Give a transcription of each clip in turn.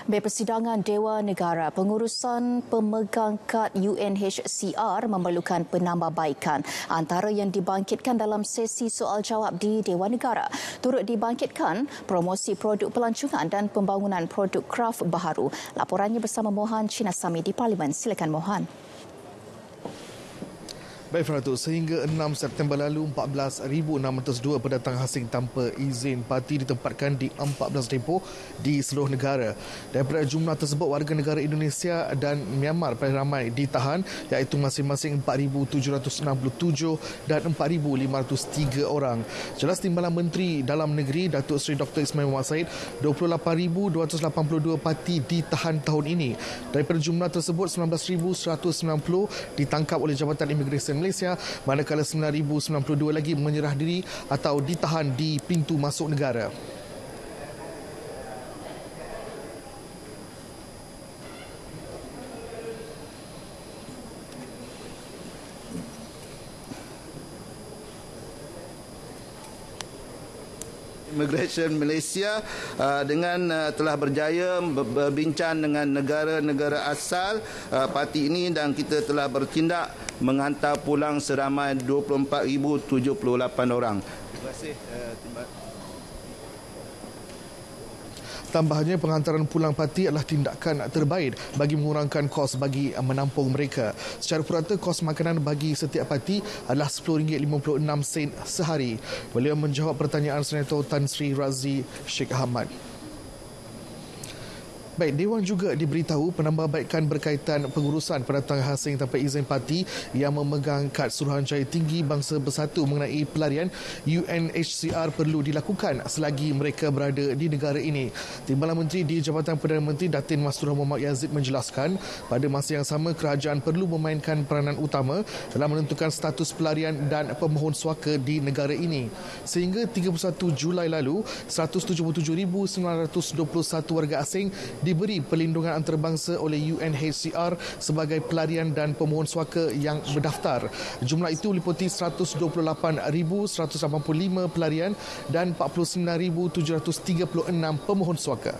Persidangan Dewan Negara, pengurusan pemegang kad UNHCR memerlukan penambahbaikan. Antara yang dibangkitkan dalam sesi soal jawab di Dewan Negara turut dibangkitkan promosi produk pelancongan dan pembangunan produk kraf baharu. Laporannya bersama Mohan Chinasamy di Parlimen. Silakan Mohan. Baik, Feratus, sehingga 6 September lalu, 14,602 pendatang asing tanpa izin parti ditempatkan di 14 depo di seluruh negara. Daripada jumlah tersebut, warga negara Indonesia dan Myanmar paling ramai ditahan, iaitu masing-masing 4,767 dan 4,503 orang. Jelas Timbalan Menteri Dalam Negeri Datuk Seri Dr. Ismail Muhammad Said, 28,282 parti ditahan tahun ini. Daripada jumlah tersebut, 19,190 ditangkap oleh Jabatan Imigresen Malaysia, manakala 9,092 lagi menyerah diri atau ditahan di pintu masuk negara. Immigration Malaysia dengan telah berjaya berbincang dengan negara-negara asal parti ini dan kita telah bertindak menghantar pulang seramai 24,078 orang. Terima kasih. Tambahnya, penghantaran pulang parti adalah tindakan terbaik bagi mengurangkan kos bagi menampung mereka. Secara purata, kos makanan bagi setiap parti adalah RM10.56 sehari. Beliau menjawab pertanyaan Senator Tan Sri Razi Sheikh Ahmad. Baik, Dewan juga diberitahu penambahbaikan berkaitan pengurusan pendatang asing tanpa izin parti yang memegang kad Suruhanjaya Tinggi Bangsa Bersatu mengenai pelarian UNHCR perlu dilakukan selagi mereka berada di negara ini. Timbalan Menteri di Jabatan Perdana Menteri Datin Mastura Muhammad Yazid menjelaskan pada masa yang sama kerajaan perlu memainkan peranan utama dalam menentukan status pelarian dan pemohon suaka di negara ini. Sehingga 31 Julai lalu, 177,921 warga asing diberi perlindungan antarabangsa oleh UNHCR sebagai pelarian dan pemohon suaka yang berdaftar. Jumlah itu meliputi 128,185 pelarian dan 49,736 pemohon suaka.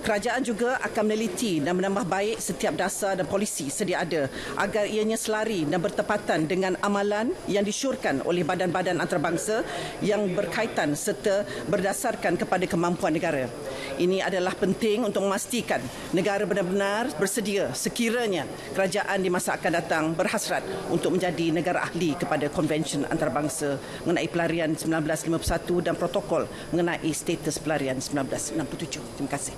Kerajaan juga akan meneliti dan menambah baik setiap dasar dan polisi sedia ada agar ianya selari dan bertepatan dengan amalan yang disyorkan oleh badan-badan antarabangsa yang berkaitan serta berdasarkan kepada kemampuan negara. Ini adalah penting untuk memastikan negara benar-benar bersedia sekiranya kerajaan di masa akan datang berhasrat untuk menjadi negara ahli kepada Konvensyen Antarabangsa mengenai pelarian 1951 dan protokol mengenai status pelarian 1967. Terima kasih.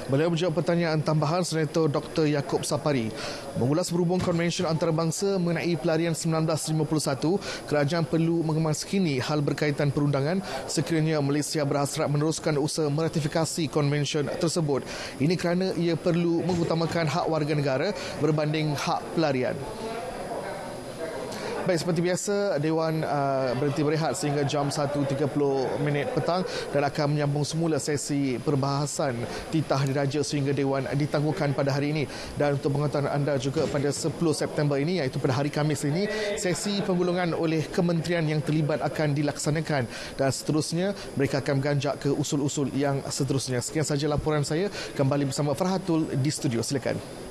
Beliau menjawab pertanyaan tambahan Senator Dr. Yaakob Sapari. Mengulas berhubung Konvensyen Antarabangsa mengenai pelarian 1951, kerajaan perlu mengemas-kini hal berkaitan perundangan sekiranya Malaysia berhasrat meneruskan usaha meratifikasi konvensyen tersebut. Ini kerana ia perlu mengutamakan hak warga negara berbanding hak pelarian. Baik, seperti biasa, Dewan berhenti berehat sehingga jam 1.30 petang dan akan menyambung semula sesi perbahasan titah diraja sehingga Dewan ditangguhkan pada hari ini. Dan untuk pengetahuan anda juga, pada 10 September ini, iaitu pada hari Khamis ini, sesi penggulungan oleh kementerian yang terlibat akan dilaksanakan dan seterusnya mereka akan beranjak ke usul-usul yang seterusnya. Sekian sahaja laporan saya. Kembali bersama Farhatul di studio. Silakan.